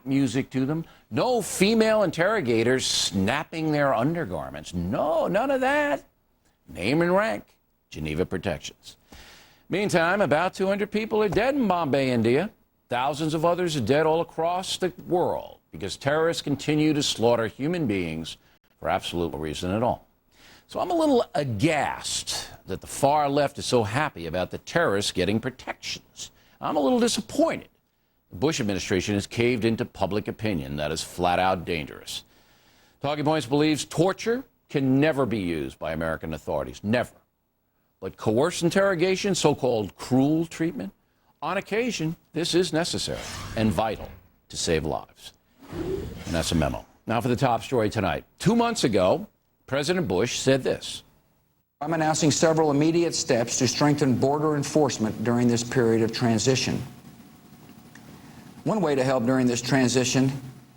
music to them. No female interrogators snapping their undergarments. No, none of that. Name and rank, Geneva Protections. Meantime, about 200 people are dead in Bombay, India. Thousands of others are dead all across the world because terrorists continue to slaughter human beings for absolute no reason at all. So I'm a little aghast that the far left is so happy about the terrorists getting protections. I'm a little disappointed. The Bush administration has caved into public opinion that is flat out dangerous. Talking Points believes torture can never be used by American authorities, never. But coerced interrogation, so-called cruel treatment, on occasion, this is necessary and vital to save lives. And that's a memo. Now for the top story tonight. 2 months ago, President Bush said this. I'm announcing several immediate steps to strengthen border enforcement during this period of transition. One way to help during this transition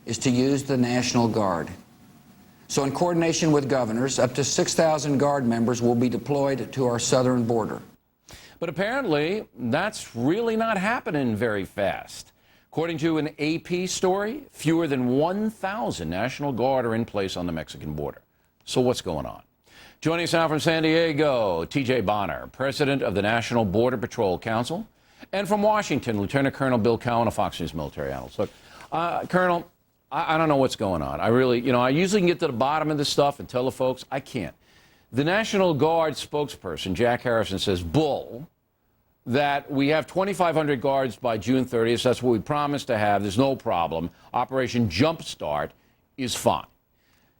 is to use the National Guard. So in coordination with governors, up to 6,000 Guard members will be deployed to our southern border. But apparently, that's really not happening very fast. According to an AP story, fewer than 1,000 National Guard are in place on the Mexican border. So what's going on? Joining us now from San Diego, TJ Bonner, president of the National Border Patrol Council, and from Washington, Lieutenant Colonel Bill Cowan, a Fox News military analyst. Look, Colonel, I don't know what's going on. I usually can get to the bottom of this stuff and tell the folks. I can't. The National Guard spokesperson, Jack Harrison, says, bull, that we have 2,500 guards by June 30th. That's what we promised to have. There's no problem. Operation Jumpstart is fine.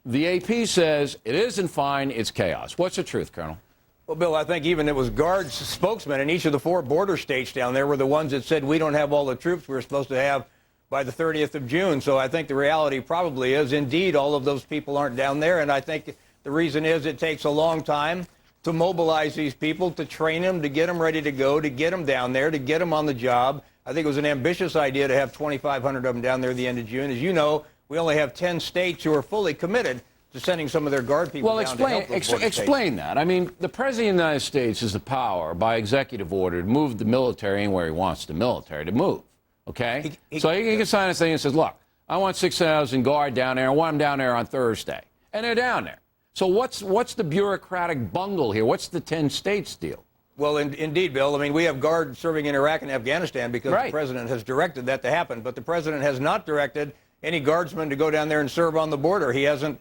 The AP says it isn't fine. It's chaos. What's the truth, Colonel? Well, Bill, I think even it was Guard's spokesmen in each of the 4 border states down there were the ones that said we don't have all the troops we were supposed to have by the 30th of June. So I think the reality probably is, indeed, all of those people aren't down there. And I think the reason is it takes a long time to mobilize these people, to train them, to get them ready to go, to get them down there, to get them on the job. I think it was an ambitious idea to have 2,500 of them down there at the end of June. As you know, we only have 10 states who are fully committed to sending some of their Guard people down to help those border explain states. that. I mean, the President of the United States has the power by executive order to move the military anywhere he wants the military to move, okay? So he can sign a thing and says, look, I want 6,000 Guard down there. I want them down there on Thursday. And they're down there. So what's the bureaucratic bungle here? What's the 10 states deal? Well, indeed, Bill. I mean, we have Guard serving in Iraq and Afghanistan because the President has directed that to happen. But the President has not directed any Guardsmen to go down there and serve on the border. He hasn't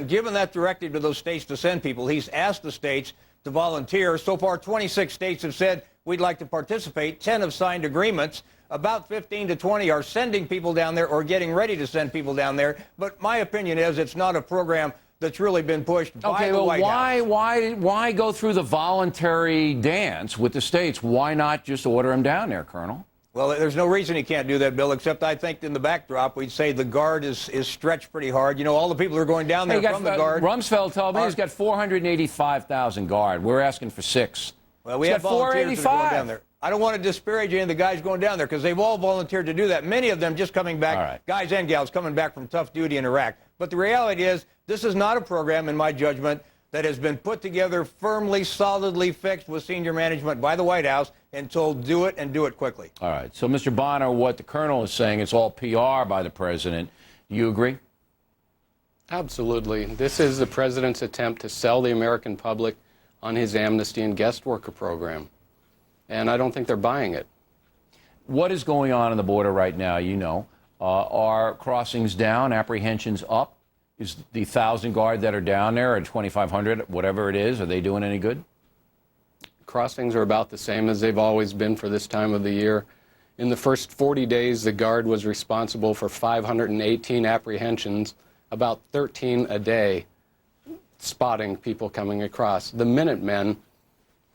given that directive to those states to send people. He's asked the states to volunteer. So far, 26 states have said we'd like to participate. 10 have signed agreements. About 15 to 20 are sending people down there or getting ready to send people down there. But my opinion is it's not a program that's really been pushed by the White House. Why go through the voluntary dance with the states? Why not just order them down there, Colonel? Well, there's no reason he can't do that, Bill, except I think in the backdrop we'd say the Guard is stretched pretty hard. You know, all the people who are going down there from the Guard. Rumsfeld told me he's got 485,000 Guard. We're asking for 6. Well, we have volunteers that are going down there. I don't want to disparage any of the guys going down there because they've all volunteered to do that. Many of them just coming back, guys and gals coming back from tough duty in Iraq. But the reality is this is not a program, in my judgment, that has been put together firmly, solidly fixed with senior management by the White House and told do it and do it quickly. All right. So, Mr. Bonner, what the Colonel is saying, it's all PR by the President. Do you agree? Absolutely. This is the President's attempt to sell the American public on his amnesty and guest worker program. And I don't think they're buying it. What is going on the border right now? You know, are crossings down, apprehensions up? Is the 1,000 Guard that are down there, or 2,500, whatever it is, are they doing any good? Crossings are about the same as they've always been for this time of the year. In the first 40 days, the Guard was responsible for 518 apprehensions, about 13 a day, spotting people coming across. The Minutemen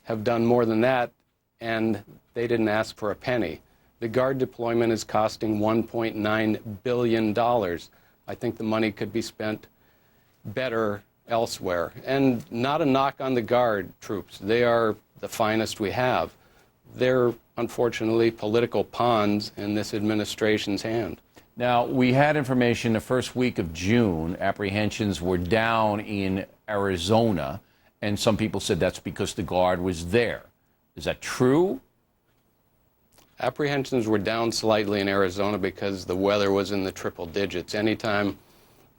have done more than that, and they didn't ask for a penny. The Guard deployment is costing $1.9 billion. I think the money could be spent better elsewhere. And not a knock on the Guard troops. They are the finest we have. They're, unfortunately, political pawns in this administration's hand. Now, we had information the first week of June, apprehensions were down in Arizona, and some people said that's because the Guard was there. Is that true? Apprehensions were down slightly in Arizona because the weather was in the triple digits. Anytime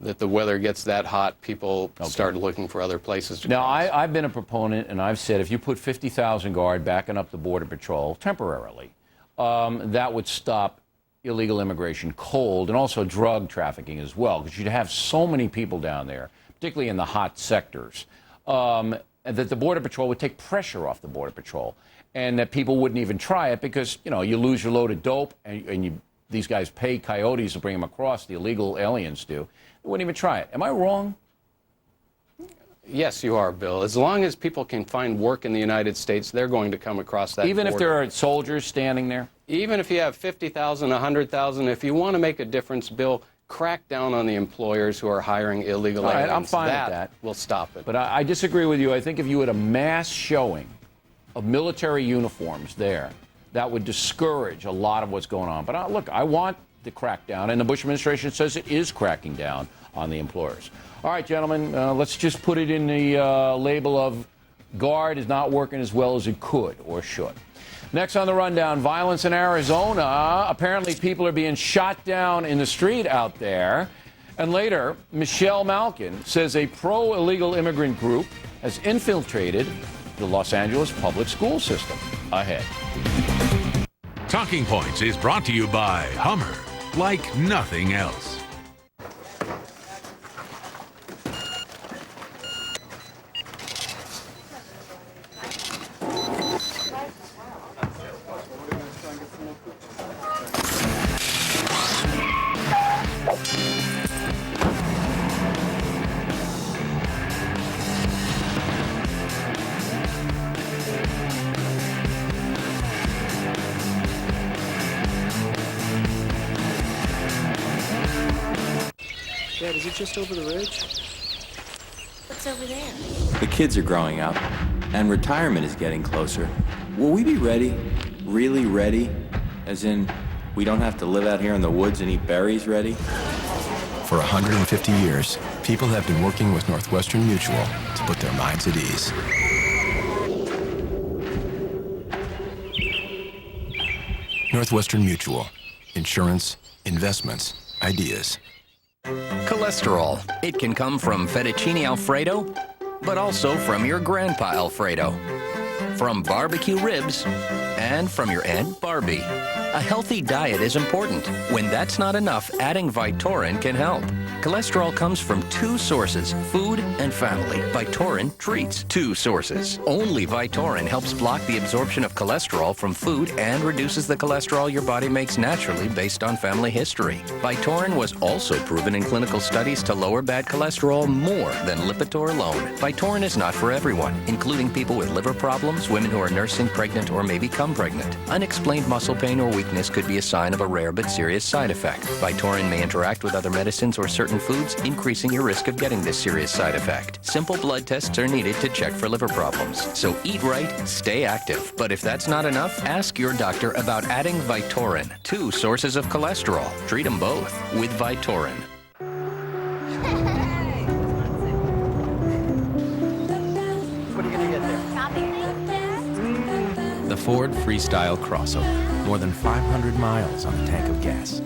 that the weather gets that hot, people start looking for other places to Now, cross. I've been a proponent, and I've said if you put 50,000 guard backing up the Border Patrol temporarily, that would stop illegal immigration cold and also drug trafficking as well, because you'd have so many people down there, particularly in the hot sectors, that the Border Patrol would take pressure off the Border Patrol, and that people wouldn't even try it because, you know, you lose your load of dope, and these guys pay coyotes to bring them across, the illegal aliens do. They wouldn't even try it. Am I wrong? Yes, you are, Bill. As long as people can find work in the United States, they're going to come across that Even if border. there are soldiers standing there? Even if you have 50,000, 100,000, if you want to make a difference, Bill, crack down on the employers who are hiring illegal All right, aliens. I'm fine with that. Will stop it. But I disagree with you. I think if you had a mass showing of military uniforms there, that would discourage a lot of what's going on. But look, I want the crackdown, and the Bush administration says it is cracking down on the employers. All right, gentlemen, let's just put it in the label of guard is not working as well as it could or should. Next on the rundown, violence in Arizona. Apparently people are being shot down in the street out there. And later, Michelle Malkin says a pro-illegal immigrant group has infiltrated the Los Angeles public school system. Ahead. Talking Points is brought to you by Hummer, like nothing else. Dad, is it just over the ridge? What's over there? The kids are growing up, and retirement is getting closer. Will we be ready? Really ready? As in, we don't have to live out here in the woods and eat berries ready? For 150 years, people have been working with Northwestern Mutual to put their minds at ease. Northwestern Mutual. Insurance, investments, ideas. Cholesterol. It can come from fettuccine Alfredo, but also from your grandpa Alfredo, from barbecue ribs, and from your Aunt Barbie. A healthy diet is important. When that's not enough, adding Vytorin can help. Cholesterol comes from two sources, food and family. Vytorin treats two sources. Only Vytorin helps block the absorption of cholesterol from food and reduces the cholesterol your body makes naturally based on family history. Vytorin was also proven in clinical studies to lower bad cholesterol more than Lipitor alone. Vytorin is not for everyone, including people with liver problems, women who are nursing, pregnant, or may become pregnant. Unexplained muscle pain or weakness could be a sign of a rare but serious side effect. Vytorin may interact with other medicines or certain foods, increasing your risk of getting this serious side effect. Simple blood tests are needed to check for liver problems. So eat right, stay active. But if that's not enough, ask your doctor about adding Vytorin. Two sources of cholesterol. Treat them both with Vytorin. What are you gonna get there? The Ford Freestyle crossover. More than 500 miles on a tank of gas.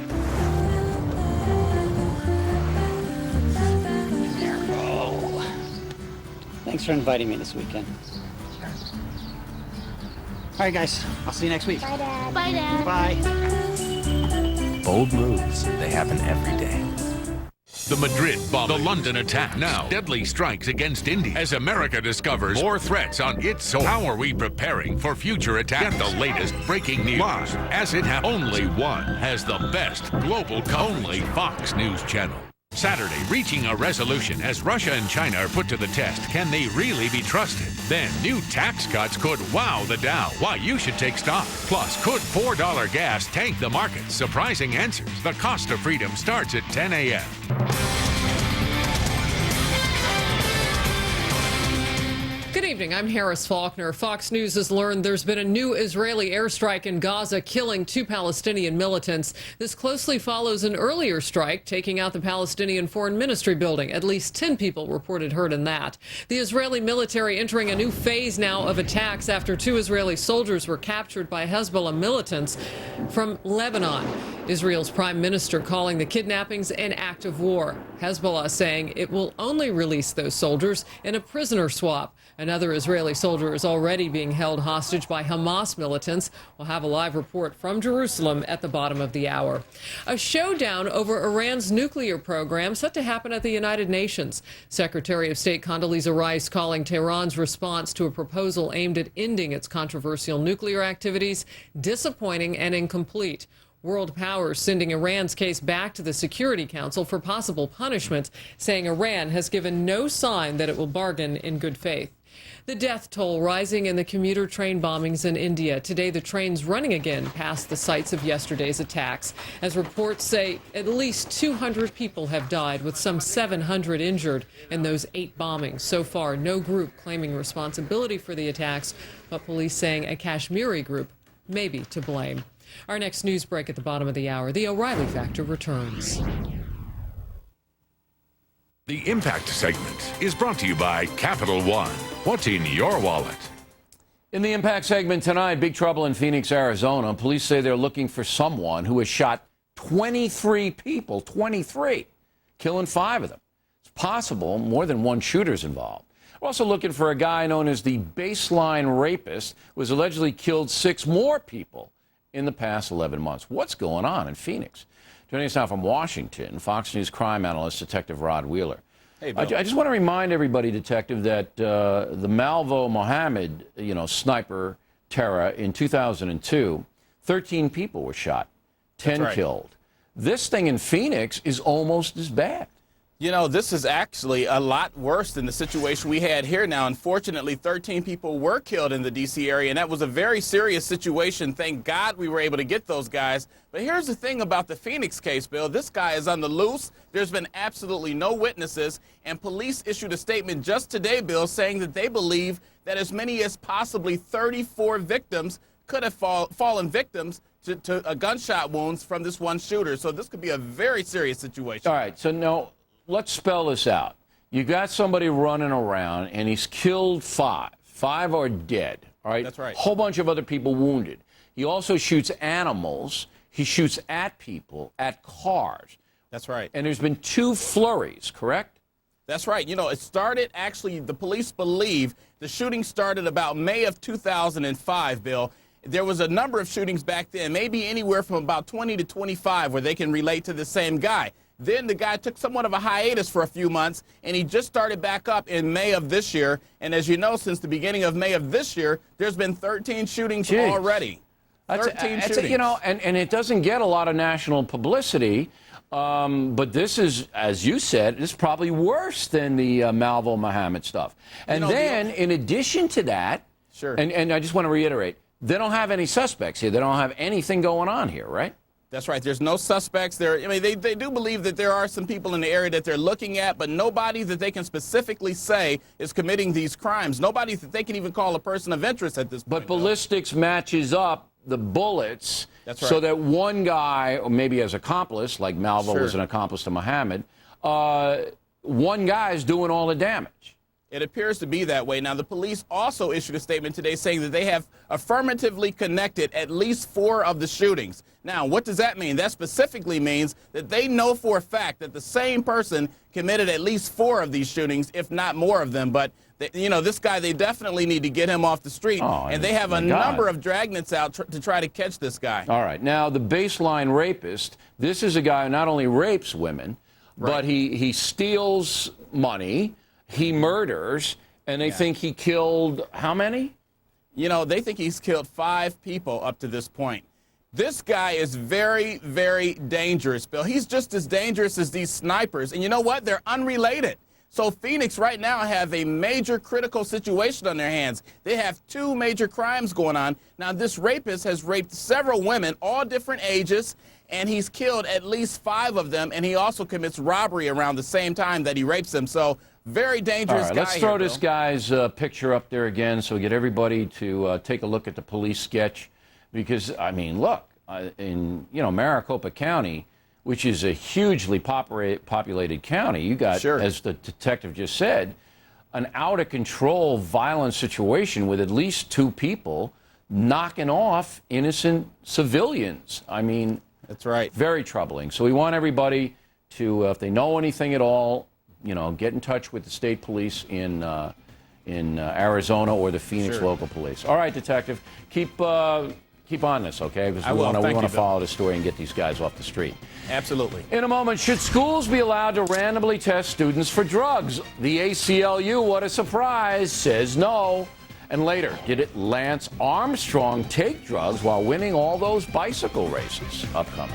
Thanks for inviting me this weekend. All right, guys. I'll see you next week. Bye, Dad. Bye, Dad. Bye. Bold moves, they happen every day. The Madrid bomb, the London attack. Now, deadly strikes against India as America discovers more threats on its soil. How are we preparing for future attacks? Get the latest breaking news as it happens. Only one has the best global only Fox News Channel. Saturday, reaching a resolution as Russia and China are put to the test. Can they really be trusted? Then, new tax cuts could wow the Dow. Why you should take stock. Plus, could $4 gas tank the market? Surprising answers. The Cost of Freedom starts at 10 a.m. Good evening. I'm Harris Faulkner. Fox News has learned there's been a new Israeli airstrike in Gaza, killing 2 Palestinian militants. This closely follows an earlier strike, taking out the Palestinian Foreign Ministry building. At least 10 people reported hurt in that. The Israeli military entering a new phase now of attacks after 2 Israeli soldiers were captured by Hezbollah militants from Lebanon. Israel's prime minister calling the kidnappings an act of war. Hezbollah saying it will only release those soldiers in a prisoner swap. Another Israeli soldier is already being held hostage by Hamas militants. We'll have a live report from Jerusalem at the bottom of the hour. A showdown over Iran's nuclear program set to happen at the United Nations. Secretary of State Condoleezza Rice calling Tehran's response to a proposal aimed at ending its controversial nuclear activities disappointing and incomplete. World powers sending Iran's case back to the Security Council for possible punishment, saying Iran has given no sign that it will bargain in good faith. The death toll rising in the commuter train bombings in India. Today, the trains running again past the sites of yesterday's attacks. As reports say, at least 200 people have died, with some 700 injured in those 8 bombings. So far, no group claiming responsibility for the attacks, but police saying a Kashmiri group may be to blame. Our next news break at the bottom of the hour. The O'Reilly Factor returns. The Impact segment is brought to you by Capital One. What's in your wallet? In the Impact segment tonight, big trouble in Phoenix, Arizona. Police say they're looking for someone who has shot 23 people, 23, killing 5 of them. It's possible more than one shooter's involved. We're also looking for a guy known as the Baseline Rapist, who has allegedly killed 6 more people in the past 11 months. What's going on in Phoenix? Joining us now from Washington, Fox News crime analyst, Detective Rod Wheeler. Hey, Bill. I just want to remind everybody, Detective, that the Malvo Mohammed, sniper terror in 2002, 13 people were shot, 10 killed. This thing in Phoenix is almost as bad. This is actually a lot worse than the situation we had here now. Unfortunately, 13 people were killed in the D.C. area, and that was a very serious situation. Thank God we were able to get those guys. But here's the thing about the Phoenix case, Bill. This guy is on the loose. There's been absolutely no witnesses, and police issued a statement just today, Bill, saying that they believe that as many as possibly 34 victims could have fallen victims to gunshot wounds from this one shooter. So this could be a very serious situation. All right, so now let's spell this out. You got somebody running around, and he's killed 5. 5 are dead, all right? That's right. Whole bunch of other people wounded. He also shoots animals. He shoots at people, at cars. That's right. And there's been 2 flurries, correct? That's right. It started, actually, the police believe the shooting started about May of 2005, Bill. There was a number of shootings back then, maybe anywhere from about 20 to 25, where they can relate to the same guy. Then the guy took somewhat of a hiatus for a few months, and he just started back up in May of this year. And as you know, since the beginning of May of this year, there's been 13 shootings already. 13 shootings. And it doesn't get a lot of national publicity, but this is, as you said, this is probably worse than the Malvo Mohammed stuff. And then, in addition to that, sure. And I just want to reiterate, they don't have any suspects here. They don't have anything going on here, right? That's right. There's no suspects there. I mean, they do believe that there are some people in the area that they're looking at, but nobody that they can specifically say is committing these crimes. Nobody that they can even call a person of interest at this point. But ballistics matches up the bullets. That's right. So that one guy, or maybe as accomplice, like Malvo was an accomplice to Mohammed, one guy is doing all the damage. It appears to be that way. Now, the police also issued a statement today saying that they have affirmatively connected at least 4 of the shootings. Now, what does that mean? That specifically means that they know for a fact that the same person committed at least 4 of these shootings, if not more of them. But, this guy, they definitely need to get him off the street. And they have a number of dragnets out to try to catch this guy. All right. Now, the Baseline Rapist, this is a guy who not only rapes women, but he steals money. He murders, and they think he killed how many? They think he's killed 5 people up to this point. This guy is very, very dangerous, Bill. He's just as dangerous as these snipers. And you know what? They're unrelated. So Phoenix right now have a major critical situation on their hands. They have 2 major crimes going on. Now, this rapist has raped several women, all different ages, and he's killed at least 5 of them, and he also commits robbery around the same time that he rapes them. So very dangerous All right, guy. let's throw here, this Bill. guy's picture up there again so we get everybody to take a look at the police sketch. Because, I mean, look, in, Maricopa County, which is a hugely populated county, you got, as the detective just said, an out-of-control violent situation with at least 2 people knocking off innocent civilians. I mean, that's right. Very troubling. So we want everybody to, if they know anything at all, get in touch with the state police in Arizona or the Phoenix local police. All right, detective, keep on this, okay? Because we want to follow the story and get these guys off the street. Absolutely. In a moment, should schools be allowed to randomly test students for drugs? The ACLU, what a surprise, says no. And later, did Lance Armstrong take drugs while winning all those bicycle races? Upcoming.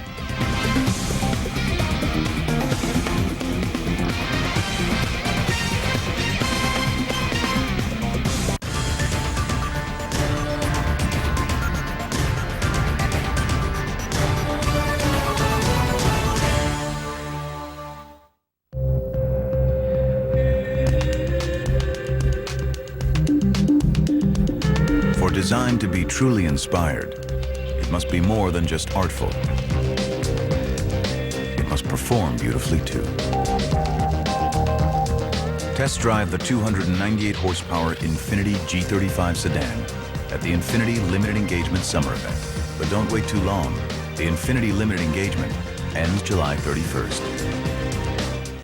Designed to be truly inspired, it must be more than just artful. It must perform beautifully too. Test drive the 298 horsepower Infiniti G35 sedan at the Infiniti Limited Engagement Summer Event. But don't wait too long. The Infiniti Limited Engagement ends July 31st.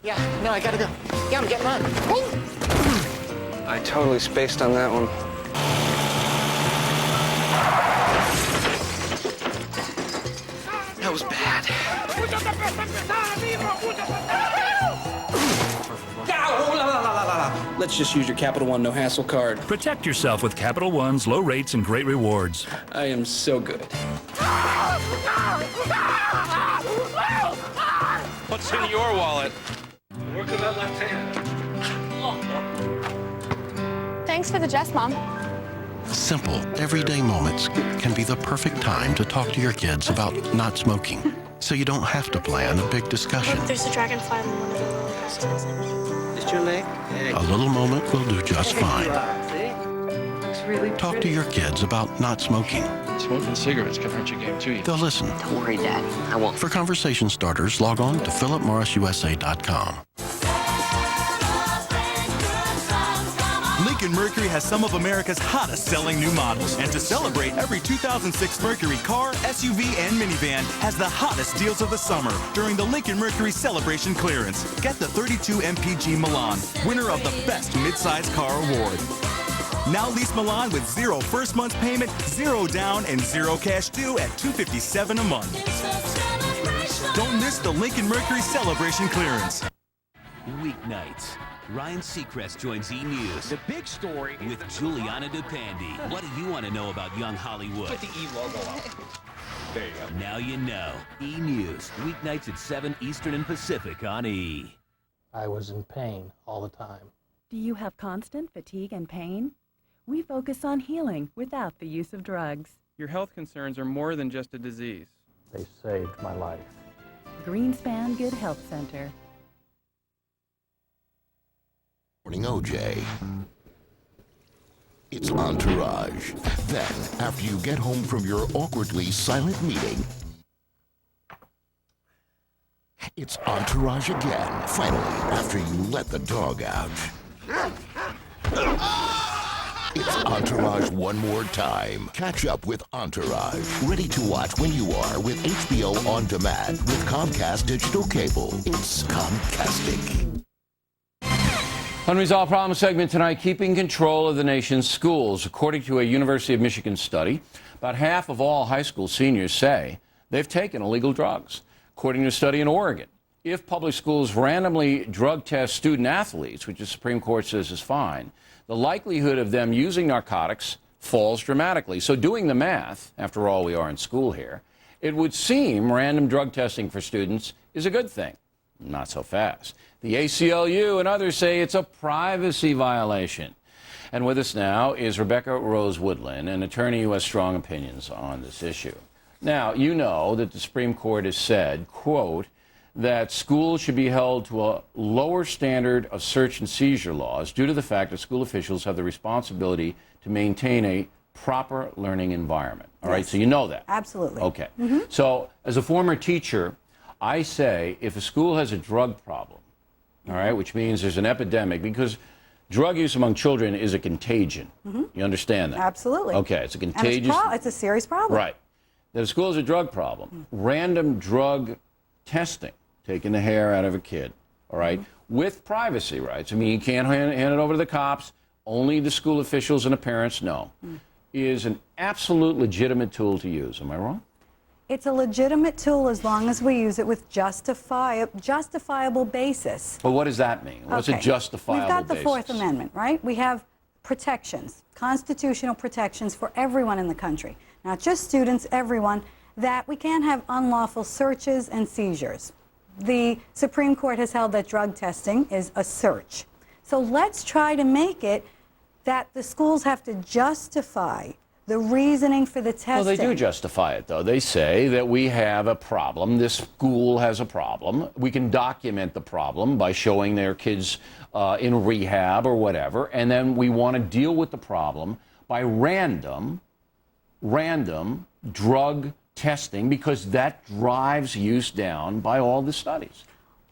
Yeah, no, I gotta go. Yeah, I'm getting on. I totally spaced on that one. That was bad. Let's just use your Capital One no hassle card. Protect yourself with Capital One's low rates and great rewards. I am so good. What's in your wallet? Work on that left hand. Thanks for the jest, Mom. Simple, everyday moments can be the perfect time to talk to your kids about not smoking, so you don't have to plan a big discussion. Look, there's a dragonfly on one of the roller coasters. Is your leg? A little moment will do just fine. Talk to your kids about not smoking. Smoking cigarettes can hurt your game too. They'll listen. Don't worry, Dad. I won't. For conversation starters, log on to philipmorrisusa.com. Lincoln Mercury has some of America's hottest selling new models. And to celebrate, every 2006 Mercury car, SUV, and minivan has the hottest deals of the summer during the Lincoln Mercury Celebration Clearance. Get the 32 MPG Milan, winner of the Best Midsize Car Award. Now lease Milan with 0 first month's payment, 0 down, and 0 cash due at $257 a month. Don't miss the Lincoln Mercury Celebration Clearance. Weeknights. Ryan Seacrest joins E! News. The big story with Juliana DePandy. What do you want to know about young Hollywood? Put the E logo up. There you go. Now you know. E! News. Weeknights at 7 Eastern and Pacific on E! I was in pain all the time. Do you have constant fatigue and pain? We focus on healing without the use of drugs. Your health concerns are more than just a disease. They saved my life. Greenspan Good Health Center. Morning OJ. It's Entourage. Then, after you get home from your awkwardly silent meeting, it's Entourage again. Finally, after you let the dog out. It's Entourage one more time. Catch up with Entourage. Ready to watch when you are with HBO On Demand with Comcast Digital Cable. It's Comcastic. Unresolved Problem segment tonight, keeping control of the nation's schools. According to a University of Michigan study, about half of all high school seniors say they've taken illegal drugs. According to a study in Oregon, if public schools randomly drug test student athletes, which the Supreme Court says is fine, the likelihood of them using narcotics falls dramatically. So doing the math, after all, we are in school here, it would seem random drug testing for students is a good thing. Not so fast. The ACLU and others say it's a privacy violation. And with us now is Rebecca Rose Woodland, an attorney who has strong opinions on this issue. Now, you know that the Supreme Court has said, quote, that schools should be held to a lower standard of search and seizure laws due to the fact that school officials have the responsibility to maintain a proper learning environment. All right, so you know that. Absolutely. Okay. So as a former teacher, I say if a school has a drug problem, all right, which means there's an epidemic, because drug use among children is a contagion. You understand that? Absolutely. Okay, it's a And contagious. it's a serious problem. Right. That a school has a drug problem. Random drug testing, taking the hair out of a kid, all right, with privacy rights. I mean, you can't hand it over to the cops. Only the school officials and the parents know. Is an absolute legitimate tool to use. Am I wrong? It's a legitimate tool as long as we use it with justifiable basis. Well, what does that mean? What's a justifiable We've got the basis? Fourth Amendment, right? We have protections, constitutional protections for everyone in the country, not just students, everyone, that we can't have unlawful searches and seizures. The Supreme Court has held that drug testing is a search. So let's try to make it that the schools have to justify the reasoning for the testing. Well, they do justify it, though. They say that we have a problem. This school has a problem. We can document the problem by showing their kids in rehab or whatever, and then we want to deal with the problem by random drug testing, because that drives use down by all the studies.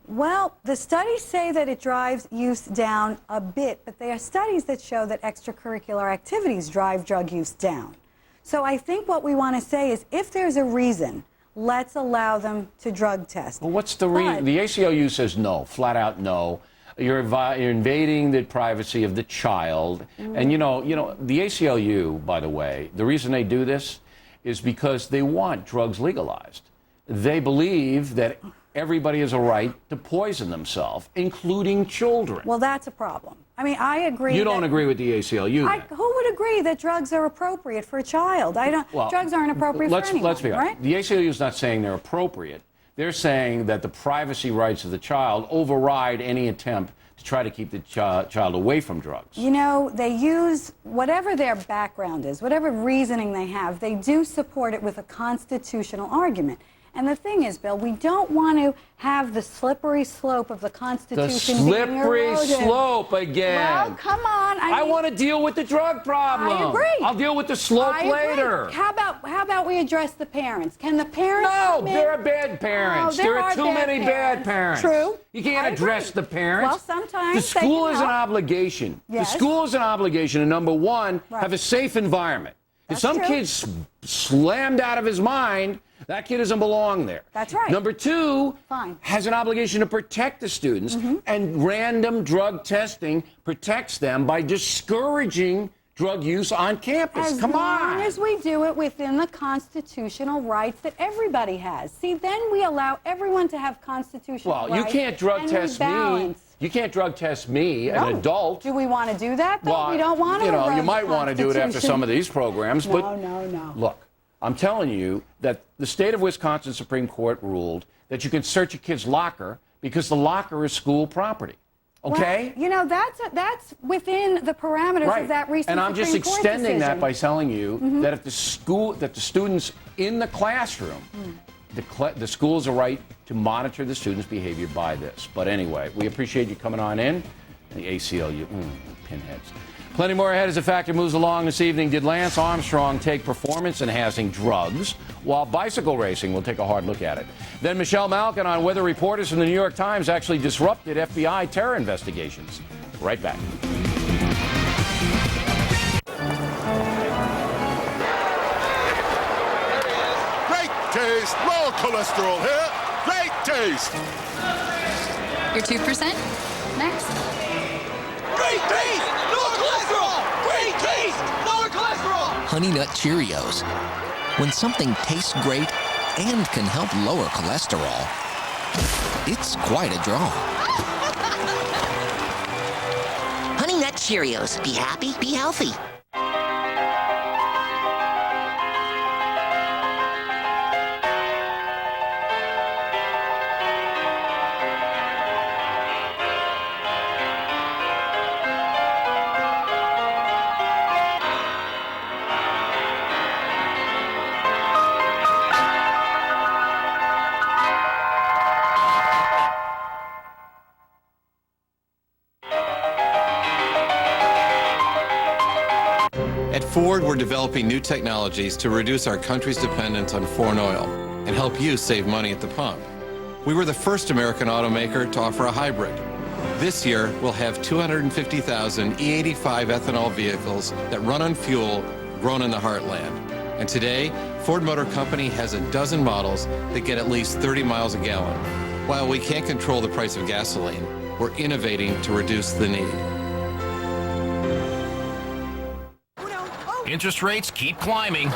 Well, the studies say that it drives use down a bit, but there are studies that show that extracurricular activities drive drug use down. So I think what we want to say is if there's a reason, let's allow them to drug test. Well, what's the reason? The ACLU says no, flat out no. You're invading the privacy of the child. And you know, the ACLU, by the way, the reason they do this is because they want drugs legalized. They believe that everybody has a right to poison themselves, including children. Well, that's a problem. I mean, I agree. You don't agree with the ACLU, then? Who would agree that drugs are appropriate for a child? Drugs aren't appropriate for anyone, let's be honest. right? The ACLU is not saying they're appropriate. They're saying that the privacy rights of the child override any attempt to try to keep the child away from drugs. You know, they use whatever their background is, whatever reasoning they have, they do support it with a constitutional argument. And the thing is, Bill, we don't want to have the slippery slope of the Constitution The being slippery eroded. slope again. Well, come on. I want to deal with the drug problem. I agree. I'll deal with the slope I agree. later. How about we address the parents? Can the parents come in? There are bad parents. Oh, there are are too bad many parents. bad parents. True. You can't I address agree. the parents. Well, sometimes the school they is can an help. obligation. Yes. The school is an obligation to, number one, Right. have a safe environment. That's if some true. kid's slammed out of his mind, that kid doesn't belong there. That's right. Number two, Fine. has an obligation to protect the students, and random drug testing protects them by discouraging drug use on campus. As Come long on. as we do it within the constitutional rights that everybody has. See, then we allow everyone to have constitutional Well, rights. you can't drug and we test me. balance. You can't drug test me, No. an adult. Do we want to do that, though? Well, we don't want to you know, you erode might the want to do it after some of Constitution. these programs, but No. look, I'm telling you that the state of Wisconsin Supreme Court ruled that you can search a kid's locker because the locker is school property. Okay? Well, you know, that's within the parameters of that recent And I'm just Supreme Court extending that decision. by telling you that if the students in the classroom, the school has a right to monitor the students' behavior by this. But anyway, we appreciate you coming on in. The ACLU, pinheads. Plenty more ahead as the factor moves along this evening. Did Lance Armstrong take performance-enhancing drugs while bicycle racing? We'll take a hard look at it. Then Michelle Malkin on whether reporters from the New York Times actually disrupted FBI terror investigations. Right back. Great taste, low cholesterol here. Great taste. Your 2%? Next. Great taste, lower cholesterol. Great taste, lower cholesterol. Honey Nut Cheerios. When something tastes great and can help lower cholesterol, it's quite a draw. Honey Nut Cheerios. Be happy, be healthy. At Ford, we're developing new technologies to reduce our country's dependence on foreign oil and help you save money at the pump. We were the first American automaker to offer a hybrid. This year, we'll have 250,000 E85 ethanol vehicles that run on fuel grown in the heartland. And today, Ford Motor Company has a dozen models that get at least 30 miles a gallon. While we can't control the price of gasoline, we're innovating to reduce the need. Interest rates keep climbing,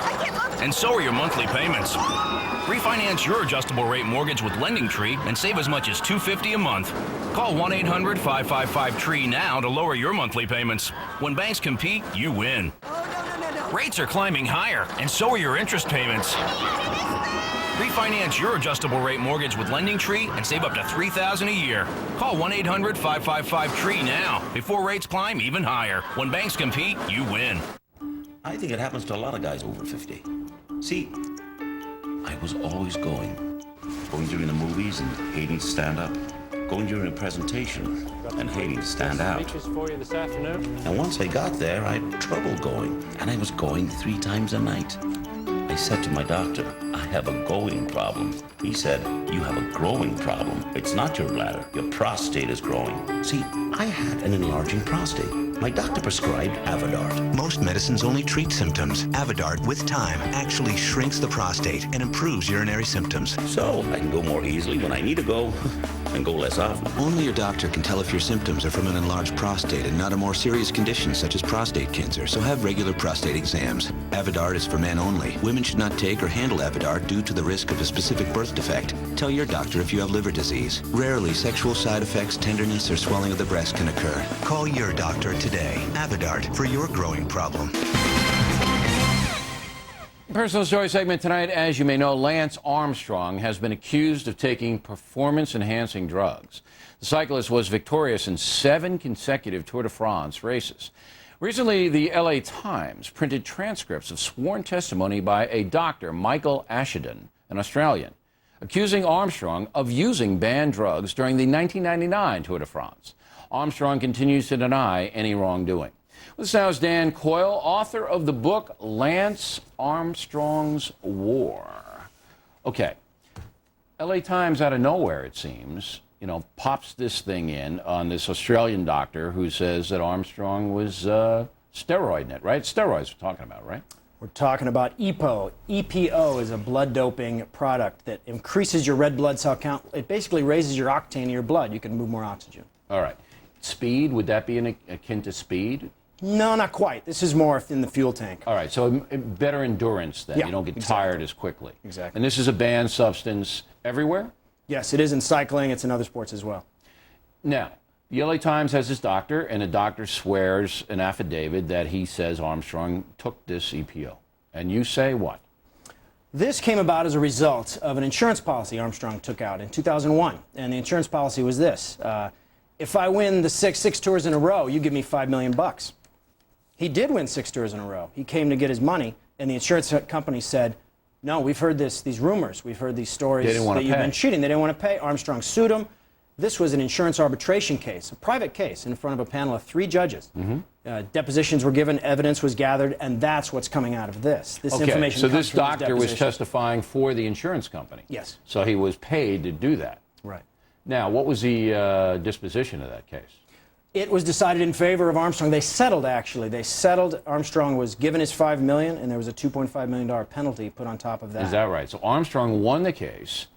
and so are your monthly payments. Refinance your adjustable rate mortgage with LendingTree and save as much as $250 a month. Call 1-800-555-TREE now to lower your monthly payments. When banks compete, you win. Rates are climbing higher, and so are your interest payments. Refinance your adjustable rate mortgage with LendingTree and save up to $3,000 a year. Call 1-800-555-TREE now before rates climb even higher. When banks compete, you win. I think it happens to a lot of guys over 50. See, I was always going during the movies and hating to stand up, going during a presentation and hating to stand out. For you this afternoon. And once I got there, I had trouble going, and I was going 3 times a night. I said to my doctor, I have a going problem. He said, you have a growing problem. It's not your bladder. Your prostate is growing. See, I had an enlarging prostate. My doctor prescribed Avodart. Most medicines only treat symptoms. Avodart, with time, actually shrinks the prostate and improves urinary symptoms. So I can go more easily when I need to go and go less often. Only your doctor can tell if your symptoms are from an enlarged prostate and not a more serious condition such as prostate cancer, so have regular prostate exams. Avodart is for men only. Women should not take or handle Avodart due to the risk of a specific birth defect. Tell your doctor if you have liver disease. Rarely, sexual side effects, tenderness, or swelling of the breast can occur. Call your doctor today. Avodart for your growing problem. Personal story segment tonight. As you may know, Lance Armstrong has been accused of taking performance-enhancing drugs. The cyclist was victorious in 7 consecutive Tour de France races. Recently, the LA Times printed transcripts of sworn testimony by a doctor, Michael Ashenden, an Australian, accusing Armstrong of using banned drugs during the 1999 Tour de France. Armstrong continues to deny any wrongdoing. With us now is Dan Coyle, author of the book Lance Armstrong's War. Okay, LA Times out of nowhere, it seems, pops this thing in on this Australian doctor who says that Armstrong was steroiding it, right? Steroids we're talking about, right? We're talking about EPO. EPO is a blood doping product that increases your red blood cell count. It basically raises your octane in your blood. You can move more oxygen. All right. Speed, would that be akin to speed? No, not quite. This is more in the fuel tank. All right, so better endurance then. Yeah, you don't get exactly. tired as quickly. Exactly. And this is a banned substance everywhere? Yes, it is in cycling. It's in other sports as well. Now, the LA Times has this doctor, and the doctor swears an affidavit that he says Armstrong took this EPO. And you say what? This came about as a result of an insurance policy Armstrong took out in 2001. And the insurance policy was this. If I win the six tours in a row, you give me $5 million. He did win 6 tours in a row. He came to get his money, and the insurance company said, no, we've heard these rumors. We've heard these stories that you've been cheating. They didn't want to pay. Armstrong sued him. This was an insurance arbitration case, a private case in front of a panel of 3 judges. Depositions were given, evidence was gathered, and that's what's coming out of this. This information so comes this from his doctor was deposition. testifying for the insurance company? Yes. So he was paid to do that? Right. Now, what was the disposition of that case? It was decided in favor of Armstrong. They settled, actually. They settled. Armstrong was given his $5 million, and there was a $2.5 million penalty put on top of that. Is that right? So Armstrong won the case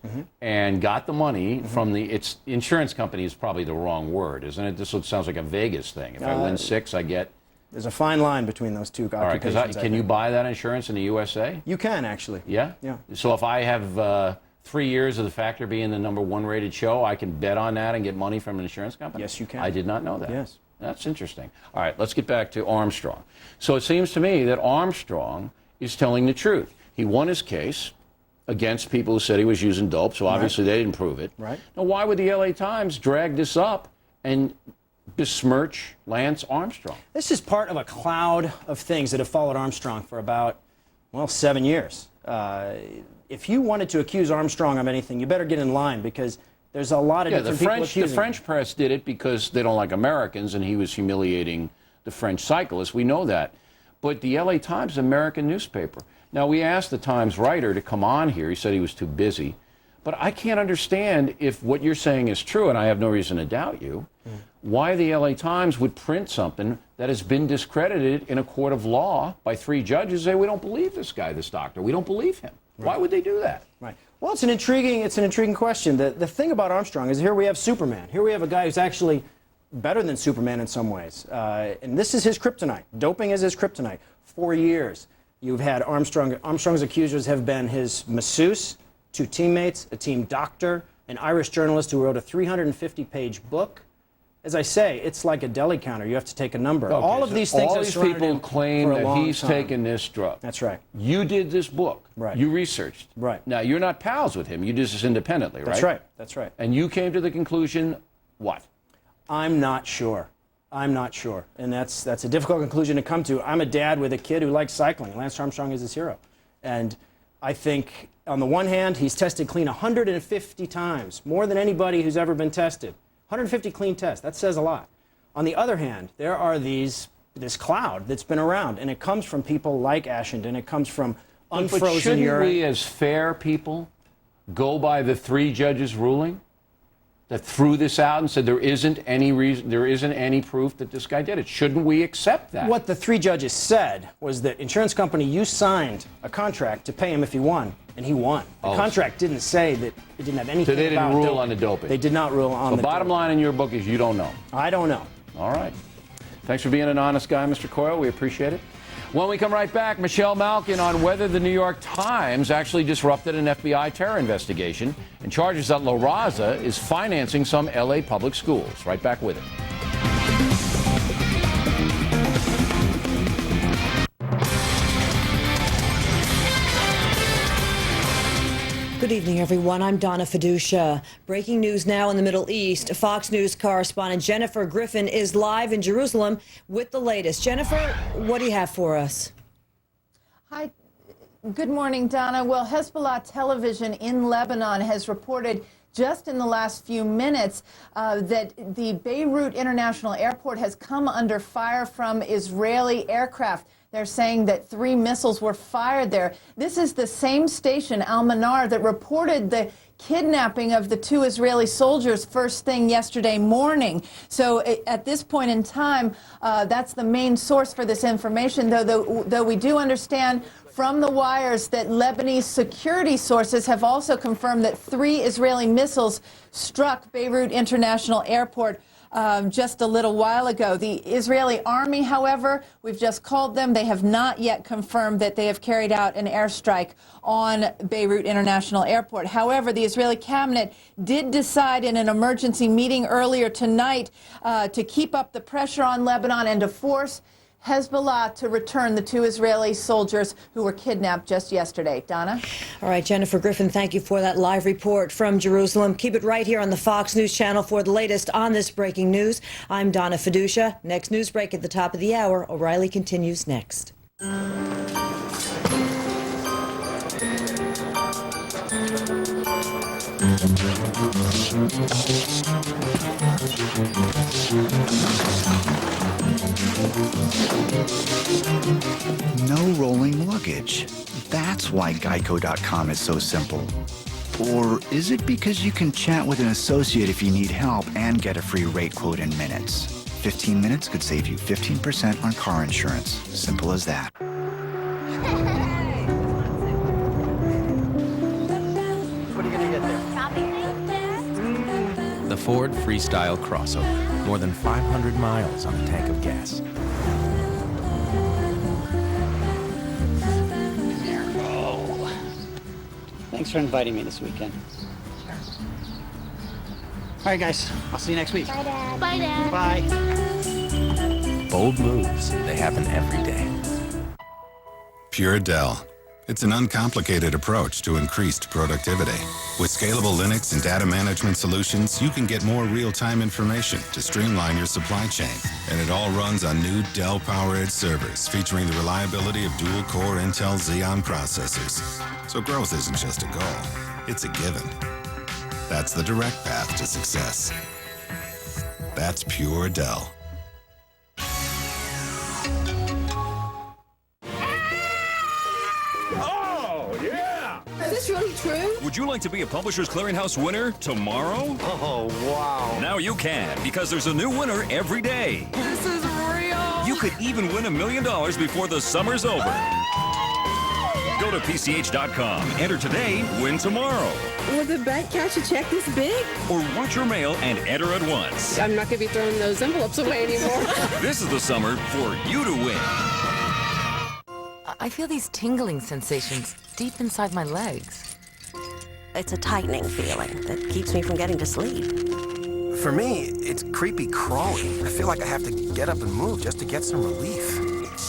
and got the money from the insurance company is probably the wrong word, isn't it? This sounds like a Vegas thing. If I win 6, I get... There's a fine line between those two occupations. All right, can you buy that insurance in the USA? You can, actually. Yeah? Yeah. So if I have 3 years of The Factor being the #1 rated show, I can bet on that and get money from an insurance company? Yes, you can. I did not know that. Yes. That's interesting. All right, let's get back to Armstrong. So it seems to me that Armstrong is telling the truth. He won his case against people who said he was using dope, so obviously they didn't prove it. Right. Now, why would the LA Times drag this up and besmirch Lance Armstrong? This is part of a cloud of things that have followed Armstrong for about, 7 years. If you wanted to accuse Armstrong of anything, you better get in line, because there's a lot of different people accusing the French press did it because they don't like Americans, and he was humiliating the French cyclists. We know that. But the LA Times is an American newspaper. Now, we asked the Times writer to come on here. He said he was too busy. But I can't understand if what you're saying is true, and I have no reason to doubt you, why the LA Times would print something that has been discredited in a court of law by 3 judges. Say, we don't believe this guy, this doctor. We don't believe him. Right. Why would they do that? Right. Well, it's an intriguing question. The thing about Armstrong is here we have Superman. Here we have a guy who's actually better than Superman in some ways. And this is his kryptonite. Doping is his kryptonite. 4 years. You've had Armstrong's accusers have been his masseuse, 2 teammates, a team doctor, an Irish journalist who wrote a 350-page book. As I say, it's like a deli counter. You have to take a number. Okay, all of these things all have these surrounded people him claim for a that long he's time. taken this drug. That's right. You did this book. Right. You researched. Right. Now, you're not pals with him. You did this independently, right? That's right. That's right. And you came to the conclusion, what? I'm not sure. I'm not sure. And that's a difficult conclusion to come to. I'm a dad with a kid who likes cycling. Lance Armstrong is his hero. And I think, on the one hand, he's tested clean 150 times, more than anybody who's ever been tested. 150 clean tests. That says a lot. On the other hand, there are this cloud that's been around, and it comes from people like Ashenden. It comes from unfrozen But shouldn't urine. we, as fair people, go by the 3 judges' ruling that threw this out and said there isn't any proof that this guy did it? Shouldn't we accept that? What the 3 judges said was that insurance company, you signed a contract to pay him if he won, and he won. The contract didn't say that it didn't have anything So they about didn't rule doping. on the doping? They did not rule on The the bottom line in your book is you don't know. I don't know. All right. Thanks for being an honest guy, Mr. Coyle. We appreciate it. When we come right back, Michelle Malkin on whether the New York Times actually disrupted an FBI terror investigation and charges that La Raza is financing some LA public schools. Right back with it. Good evening, everyone. I'm Donna Fiducia. Breaking news now in the Middle East. Fox News correspondent Jennifer Griffin is live in Jerusalem with the latest. Jennifer, what do you have for us? Hi. Good morning, Donna. Well, Hezbollah television in Lebanon has reported just in the last few minutes that the Beirut International Airport has come under fire from Israeli aircraft. They're saying that 3 missiles were fired there. This is the same station, Al-Manar, that reported the kidnapping of the 2 Israeli soldiers first thing yesterday morning. So at this point in time, that's the main source for this information, though we do understand from the wires that Lebanese security sources have also confirmed that 3 Israeli missiles struck Beirut International Airport just a little while ago. The Israeli army, however, we've just called them. They have not yet confirmed that they have carried out an airstrike on Beirut International Airport. However, the Israeli cabinet did decide in an emergency meeting earlier tonight to keep up the pressure on Lebanon and to force Hezbollah to return the 2 Israeli soldiers who were kidnapped just yesterday. Donna? All right, Jennifer Griffin, thank you for that live report from Jerusalem. Keep it right here on the Fox News channel for the latest on this breaking news. I'm Donna Fiducia. Next news break at the top of the hour. O'Reilly continues next. No rolling luggage. That's why Geico.com is so simple. Or is it because you can chat with an associate if you need help and get a free rate quote in minutes? 15 minutes could save you 15% on car insurance. Simple as that. What are you going to get there? The Ford Freestyle crossover. More than 500 miles on a tank of gas. Thanks for inviting me this weekend. Sure. All right, guys. I'll see you next week. Bye, Dad. Bye, Dad. Bye. Bold moves. They happen every day. Pure Dell. It's an uncomplicated approach to increased productivity. With scalable Linux and data management solutions, you can get more real-time information to streamline your supply chain. And it all runs on new Dell PowerEdge servers featuring the reliability of dual-core Intel Xeon processors. So growth isn't just a goal, it's a given. That's the direct path to success. That's pure Dell. Would you like to be a Publishers Clearinghouse winner tomorrow? Oh, wow. Now you can, because there's a new winner every day. This is real. You could even win $1 million before the summer's over. Go to PCH.com, enter today, win tomorrow. Will the bank cash a check this big? Or watch your mail and enter at once. I'm not going to be throwing those envelopes away anymore. This is the summer for you to win. I feel these tingling sensations deep inside my legs. It's a tightening feeling that keeps me from getting to sleep. For me, it's creepy crawling. I feel like I have to get up and move just to get some relief.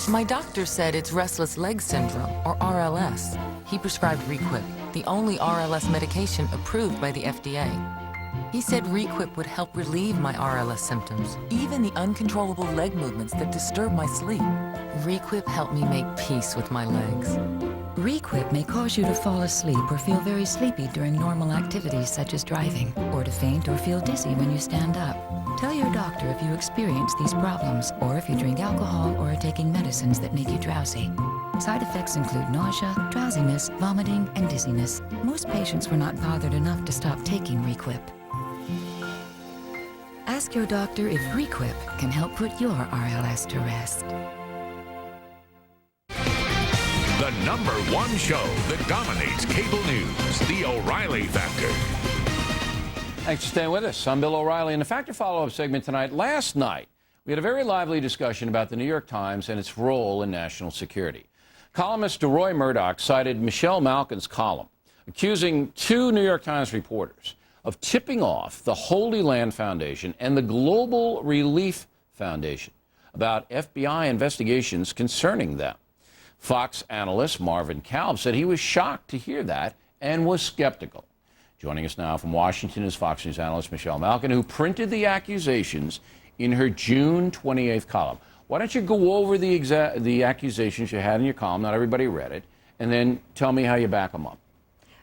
My doctor said it's restless leg syndrome, or RLS. He prescribed Requip, the only RLS medication approved by the FDA. He said Requip would help relieve my RLS symptoms, even the uncontrollable leg movements that disturb my sleep. Requip helped me make peace with my legs. Requip may cause you to fall asleep or feel very sleepy during normal activities such as driving, or to faint or feel dizzy when you stand up. Tell your doctor if you experience these problems, or if you drink alcohol or are taking medicines that make you drowsy. Side effects include nausea, drowsiness, vomiting, and dizziness. Most patients were not bothered enough to stop taking Requip. Ask your doctor if Requip can help put your RLS to rest. The #1 show that dominates cable news, The O'Reilly Factor. Thanks for staying with us. I'm Bill O'Reilly. In the Factor follow-up segment tonight, last night, we had a very lively discussion about the New York Times and its role in national security. Columnist DeRoy Murdoch cited Michelle Malkin's column, accusing 2 New York Times reporters of tipping off the Holy Land Foundation and the Global Relief Foundation about FBI investigations concerning them. Fox analyst Marvin Kalb said he was shocked to hear that and was skeptical. Joining us now from Washington is Fox News analyst Michelle Malkin, who printed the accusations in her June 28th column. Why don't you go over the accusations you had in your column? Not everybody read it. And then tell me how you back them up.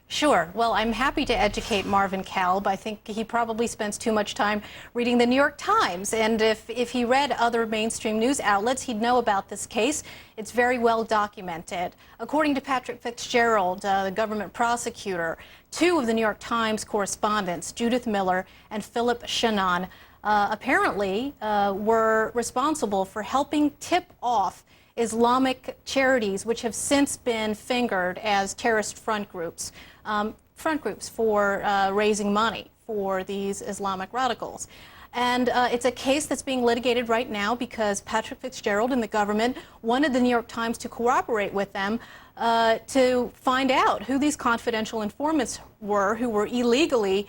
Sure. Well, I'm happy to educate Marvin Kalb. I think he probably spends too much time reading the New York Times. And if he read other mainstream news outlets, he'd know about this case. It's very well documented. According to Patrick Fitzgerald, the government prosecutor, 2 of the New York Times correspondents, Judith Miller and Philip Shannon, apparently were responsible for helping tip off Islamic charities, which have since been fingered as terrorist front groups for raising money for these Islamic radicals. And it's a case that's being litigated right now because Patrick Fitzgerald and the government wanted the New York Times to cooperate with them to find out who these confidential informants were who were illegally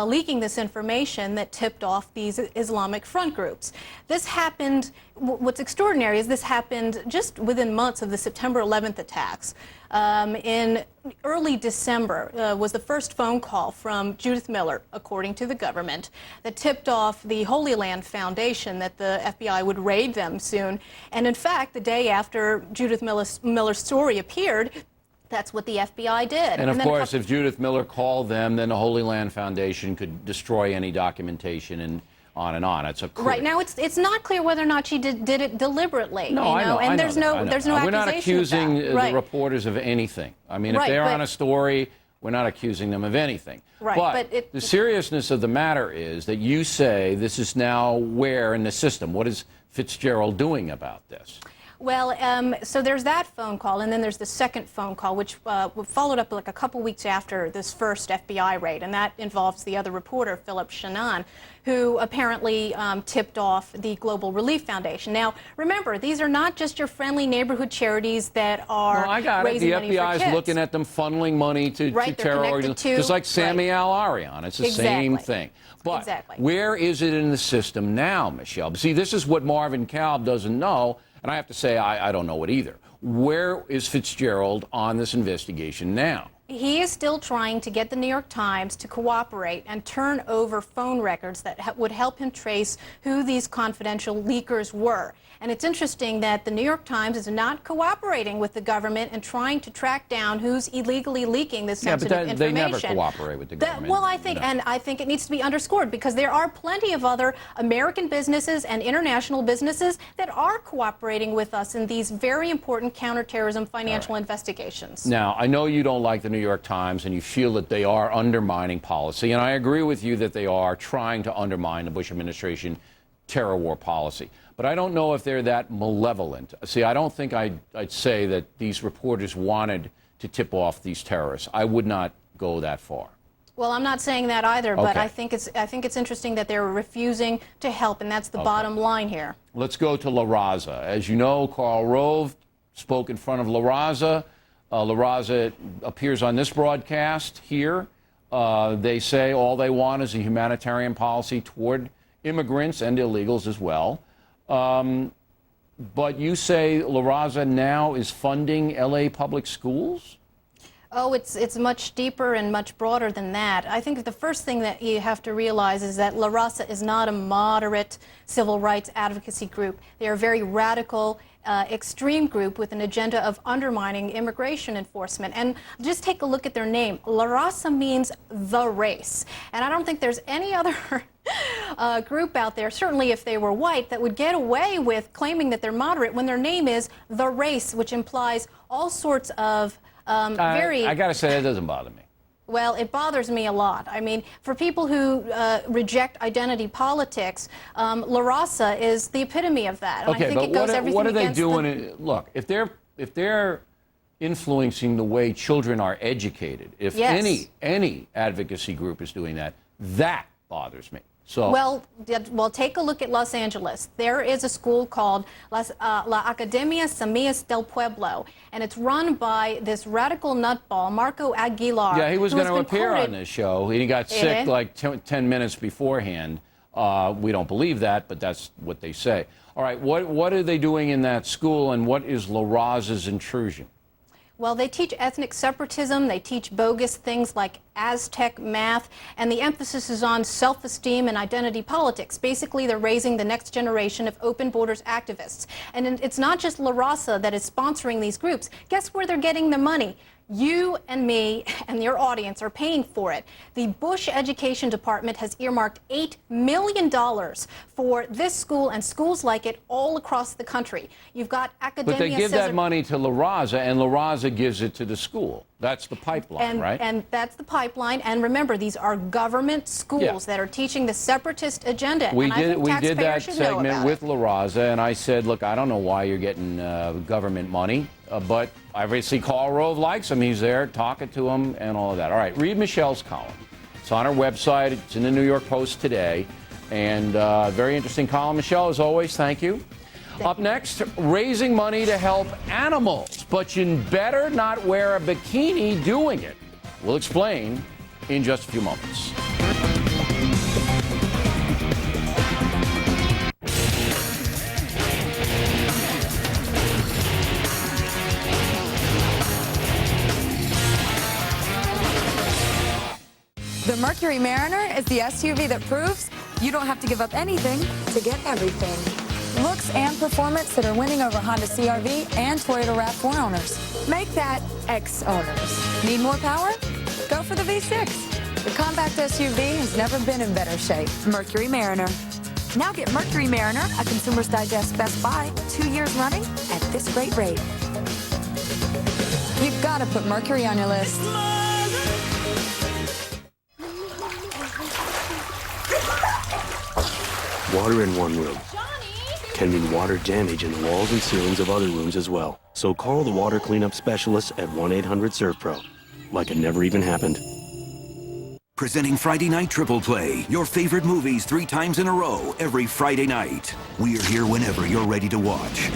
leaking this information that tipped off these Islamic front groups. This happened, what's extraordinary is this happened just within months of the September 11th attacks. In early December was the first phone call from Judith Miller, according to the government, that tipped off the Holy Land Foundation that the FBI would raid them soon. And in fact, the day after Judith Miller's story appeared, that's what the FBI did. And of course, if Judith Miller called them, then the Holy Land Foundation could destroy any documentation and on. It's a coup. Right now, it's not clear whether or not she did it deliberately. No, I know. And there's no accusation. We're not accusing of that. the reporters of anything. I mean, if they're on a story, we're not accusing them of anything. Right. But the seriousness of the matter is that you say this is now where in the system. What is Fitzgerald doing about this? Well, so there's that phone call, and then there's the second phone call, which followed up like a couple weeks after this first FBI raid, and that involves the other reporter, Philip Shannon, who apparently tipped off the Global Relief Foundation. Now, remember, these are not just your friendly neighborhood charities that are raising money for kids. The FBI is looking at them funneling money to terror organizations, just like Sami al-Arian. It's the same thing. But where is it in the system now, Michelle? See, this is what Marvin Kalb doesn't know. And I have to say, I don't know it either. Where is Fitzgerald on this investigation now? He is still trying to get the New York Times to cooperate and turn over phone records that would help him trace who these confidential leakers were. And it's interesting that the New York Times is not cooperating with the government and trying to track down who's illegally leaking this sensitive information. They never cooperate with the government. Well, I think it needs to be underscored because there are plenty of other American businesses and international businesses that are cooperating with us in these very important counterterrorism financial investigations. Now, I know you don't like the New York Times and you feel that they are undermining policy, and I agree with you that they are trying to undermine the Bush administration terror war policy, but I don't know if they're that malevolent. See, I don't think I'd say that these reporters wanted to tip off these terrorists. I would not go that far. Well, I'm not saying that either, but Okay. I think it's interesting that they're refusing to help, and that's the bottom line here. Let's go to La Raza. As you know, Karl Rove spoke in front of La Raza. La Raza appears on this broadcast here. They say all they want is a humanitarian policy toward immigrants and illegals as well. But you say La Raza now is funding L.A. public schools? Oh, it's much deeper and much broader than that. I think the first thing that you have to realize is that La Raza is not a moderate civil rights advocacy group. They are a very radical, extreme group with an agenda of undermining immigration enforcement. And just take a look at their name. La Raza means the race. And I don't think there's any other group out there, certainly if they were white, that would get away with claiming that they're moderate when their name is the race, which implies all sorts of I got to say, that doesn't bother me. Well, it bothers me a lot. I mean, for people who reject identity politics, La Raza is the epitome of that. And Okay, I think but it goes what are they against doing? Look, if they're influencing the way children are educated, if Yes. any advocacy group is doing that, that bothers me. So Well, take a look at Los Angeles. There is a school called La Academia Semillas del Pueblo, and it's run by this radical nutball, Marco Aguilar. yeah, he was who going has to been appear quoted- on this show. He got sick like 10 minutes beforehand. We don't believe that, but that's what they say. All right, what are they doing in that school, and what is La Raza's intrusion? Well, they teach ethnic separatism, they teach bogus things like Aztec math, and the emphasis is on self-esteem and identity politics. Basically, they're raising the next generation of open borders activists. And it's not just La Raza that is sponsoring these groups. Guess where they're getting the money? You and me and your audience are paying for it. The Bush Education Department has earmarked $8 million for this school and schools like it all across the country. You've got Academia But they give that Cesar- money to La Raza, and La Raza gives it to the school. That's the pipeline, right? And that's the pipeline. And remember, these are government schools that are teaching the separatist agenda. We and I did think that taxpayers should know segment about with it. La Raza, and I said, look, I don't know why you're getting government money, but obviously Karl Rove likes him. He's there talking to him and all of that. All right, read Michelle's column. It's on our website. It's in the New York Post today, and very interesting column. Michelle, as always, thank you. Up next, raising money to help animals, but you better not wear a bikini doing it. We'll explain in just a few moments. The Mercury Mariner is the SUV that proves you don't have to give up anything to get everything. Looks and performance that are winning over Honda CR-V and Toyota RAV4 owners. Make that X owners. Need more power? Go for the V6. The compact SUV has never been in better shape. Mercury Mariner. Now get Mercury Mariner, a Consumer's Digest Best Buy, 2 years running at this great rate. You've got to put Mercury on your list. Water in one room can mean water damage in the walls and ceilings of other rooms as well. So call the water cleanup specialists at 1-800-SERVPRO, like it never even happened. Presenting Friday Night Triple Play, your favorite movies 3 times in a row every Friday night. We are here whenever you're ready to watch.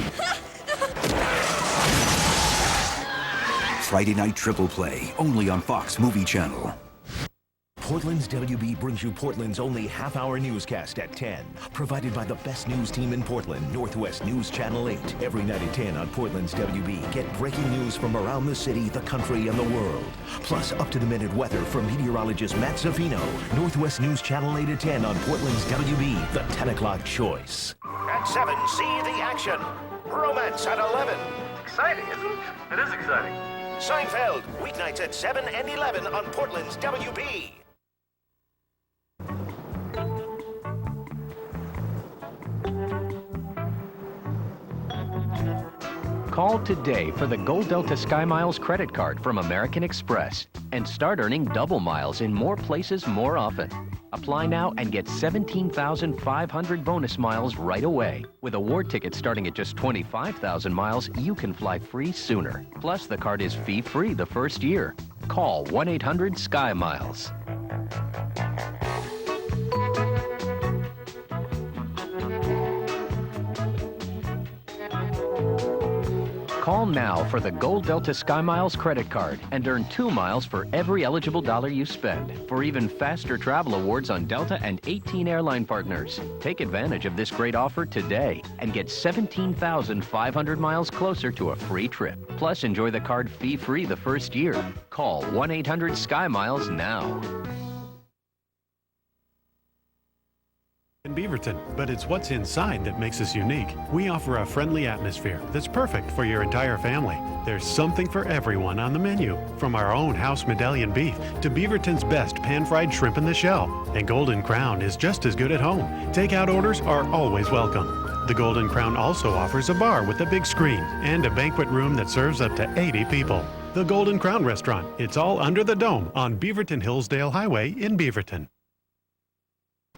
Friday Night Triple Play, only on Fox Movie Channel. Portland's WB brings you Portland's only half-hour newscast at 10. Provided by the best news team in Portland, Northwest News Channel 8. Every night at 10 on Portland's WB, get breaking news from around the city, the country, and the world. Plus, up-to-the-minute weather from meteorologist Matt Zaffino. Northwest News Channel 8 at 10 on Portland's WB, the 10 o'clock choice. At 7, see the action. Romance at 11. Exciting, isn't it? It is exciting. Seinfeld, weeknights at 7 and 11 on Portland's WB. Call today for the Gold Delta Sky Miles credit card from American Express and start earning double miles in more places more often. Apply now and get 17,500 bonus miles right away. With award tickets starting at just 25,000 miles, you can fly free sooner. Plus, the card is fee-free the first year. Call 1-800-SKY-MILES. Call now for the Gold Delta Sky Miles credit card and earn 2 miles for every eligible dollar you spend for even faster travel awards on Delta and 18 airline partners. Take advantage of this great offer today and get 17,500 miles closer to a free trip. Plus, enjoy the card fee-free the first year. Call 1-800-SKY-MILES now. In Beaverton, but it's what's inside that makes us unique. We offer a friendly atmosphere that's perfect for your entire family. There's something for everyone on the menu, from our own house medallion beef to Beaverton's best pan-fried shrimp in the shell. And Golden Crown is just as good at home. Takeout orders are always welcome. The Golden Crown also offers a bar with a big screen and a banquet room that serves up to 80 people. The Golden Crown Restaurant. It's all under the dome on Beaverton-Hillsdale Highway in Beaverton.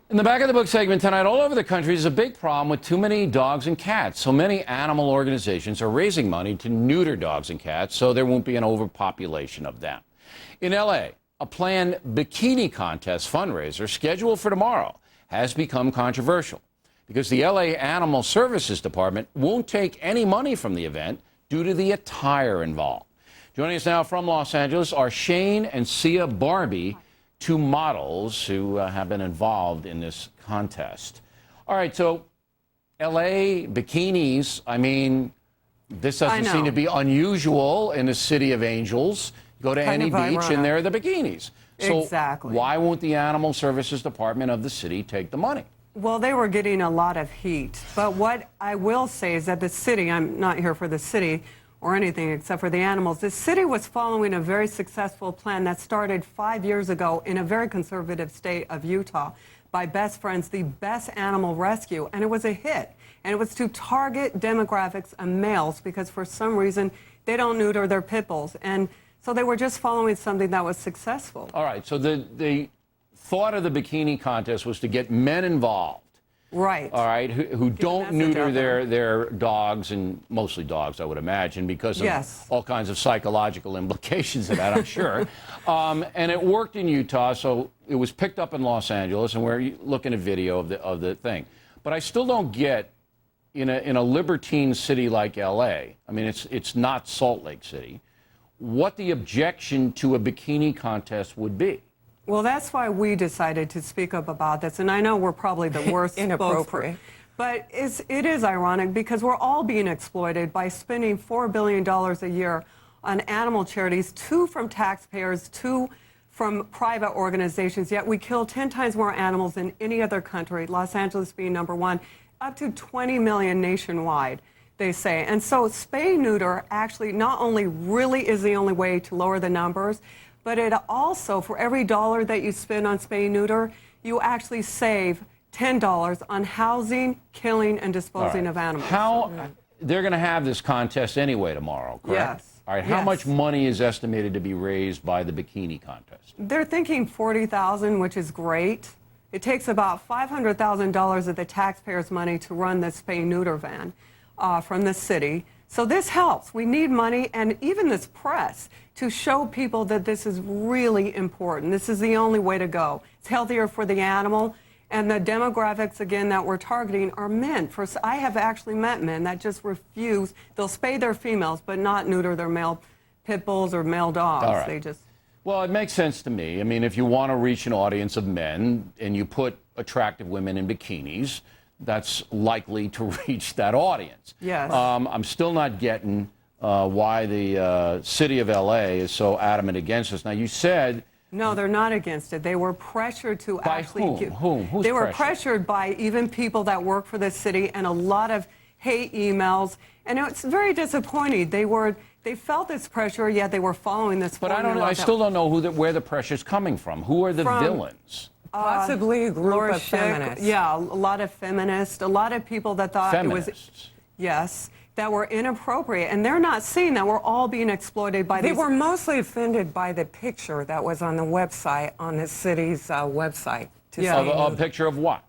In the back of the book segment tonight, all over the country, there's a big problem with too many dogs and cats. So many animal organizations are raising money to neuter dogs and cats so there won't be an overpopulation of them. In L.A., a planned bikini contest fundraiser scheduled for tomorrow has become controversial because the L.A. Animal Services Department won't take any money from the event due to the attire involved. Joining us now from Los Angeles are Shane and Sia Barbie, two models who have been involved in this contest. All right, so L.A. bikinis, I mean, this doesn't seem to be unusual in the City of Angels. You go to any beach and there are the bikinis. So Exactly. why won't the Animal Services Department of the city take the money? Well, they were getting a lot of heat. But what I will say is that the city, I'm not here for the city or anything except for the animals. The city was following a very successful plan that started 5 years ago in a very conservative state of Utah by Best Friends, the Best Animal Rescue, and it was a hit. And it was to target demographics of males because for some reason they don't neuter their pit bulls. And so they were just following something that was successful. All right, so the thought of the bikini contest was to get men involved. Right. All right, who don't neuter their dogs, and mostly dogs, I would imagine, because of all kinds of psychological implications of that, I'm sure. And it worked in Utah, so it was picked up in Los Angeles, and we're looking at video of the thing. But I still don't get, in a libertine city like L.A., I mean, it's not Salt Lake City, what the objection to a bikini contest would be. Well, that's why we decided to speak up about this, and I know we're probably the worst Inappropriate. But it is ironic because we're all being exploited by spending $4 billion a year on animal charities, 2 from taxpayers, 2 from private organizations, yet we kill 10 times more animals than any other country, Los Angeles being #1, up to 20 million nationwide, they say. And so spay-neuter actually not only really is the only way to lower the numbers, but it also, for every dollar that you spend on spay-neuter, you actually save $10 on housing, killing, and disposing of animals. They're going to have this contest anyway tomorrow, correct? Yes. All right, how much money is estimated to be raised by the bikini contest? They're thinking $40,000, which is great. It takes about $500,000 of the taxpayers' money to run the spay-neuter van from the city. So this helps. We need money, and even this press, to show people that this is really important. This is the only way to go. It's healthier for the animal, and the demographics, again, that we're targeting are men. I have actually met men that just refuse. They'll spay their females, but not neuter their male pit bulls or male dogs. All right. They just... Well, it makes sense to me. I mean, if you want to reach an audience of men and you put attractive women in bikinis, that's likely to reach that audience. Yes. I'm still not getting why the city of L.A. is so adamant against this. Now, you said... No, they're not against it. They were pressured to actually... Whom? Who's They were pressured? pressured by even people that work for the city and a lot of hate emails. And it's very disappointing. They felt this pressure, yet they were following this But formula. I still don't know where the pressure's coming from. Who are the villains? Possibly a group Laura of Schick, feminists. Yeah, a lot of feminists, a lot of people that thought it was... yes, that were inappropriate, and they're not seeing that we're all being exploited by They these. were mostly offended by the picture that was on the website, on the city's website. A picture of what?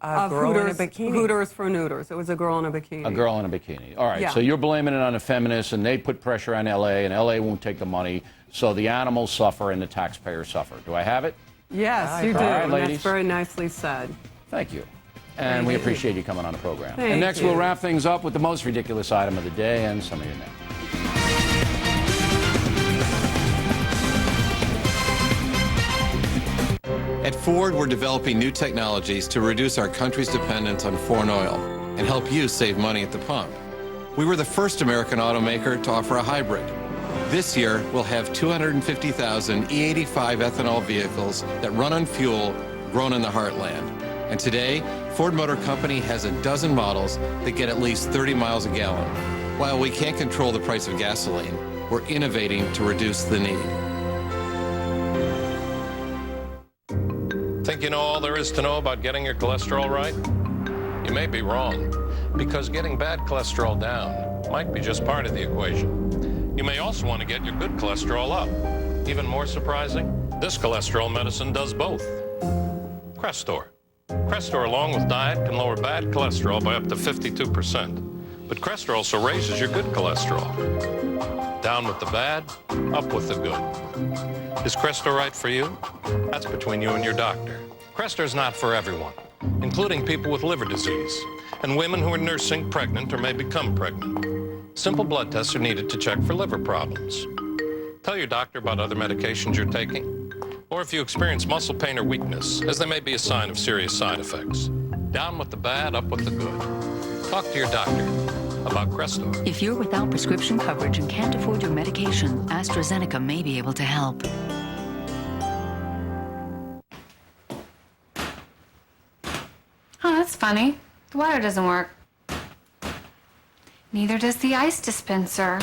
A girl Hooters, in a bikini. Hooters for Neuters. It was a girl in a bikini. A girl in a bikini. All right, Yeah. so you're blaming it on the feminists, and they put pressure on L.A., and L.A. won't take the money, so the animals suffer and the taxpayers suffer. Do I have it? Yes, you do. All right, And ladies. that's very nicely said. Thank you. And we appreciate you coming on the program. Thank and next, you. we'll wrap things up with the most ridiculous item of the day and some of your names. At Ford, we're developing new technologies to reduce our country's dependence on foreign oil and help you save money at the pump. We were the first American automaker to offer a hybrid. This year, we'll have 250,000 E85 ethanol vehicles that run on fuel grown in the heartland. And today, Ford Motor Company has a dozen models that get at least 30 miles a gallon. While we can't control the price of gasoline, we're innovating to reduce the need. Think you know all there is to know about getting your cholesterol right? You may be wrong, because getting bad cholesterol down might be just part of the equation. You may also want to get your good cholesterol up. Even more surprising, this cholesterol medicine does both. Crestor. Crestor, along with diet, can lower bad cholesterol by up to 52%. But Crestor also raises your good cholesterol. Down with the bad, up with the good. Is Crestor right for you? That's between you and your doctor. Crestor is not for everyone, including people with liver disease and women who are nursing, pregnant, or may become pregnant. Simple blood tests are needed to check for liver problems. Tell your doctor about other medications you're taking, or if you experience muscle pain or weakness, as they may be a sign of serious side effects. Down with the bad, up with the good. Talk to your doctor about Crestor. If you're without prescription coverage and can't afford your medication, AstraZeneca may be able to help. Oh, that's funny. The water doesn't work. Neither does the ice dispenser.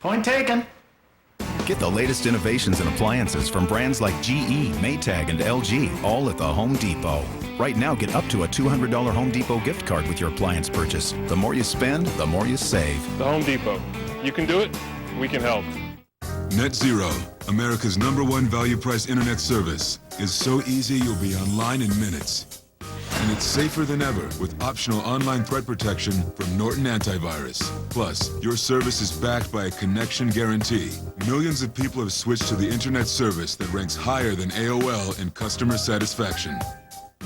Point taken. Get the latest innovations in appliances from brands like GE, Maytag, and LG, all at the Home Depot. Right now, get up to a $200 Home Depot gift card with your appliance purchase. The more you spend, the more you save. The Home Depot. You can do it, we can help. Net Zero, America's #1 value price internet service, is so easy you'll be online in minutes. And it's safer than ever with optional online threat protection from Norton Antivirus. Plus, your service is backed by a connection guarantee. Millions of people have switched to the internet service that ranks higher than AOL in customer satisfaction.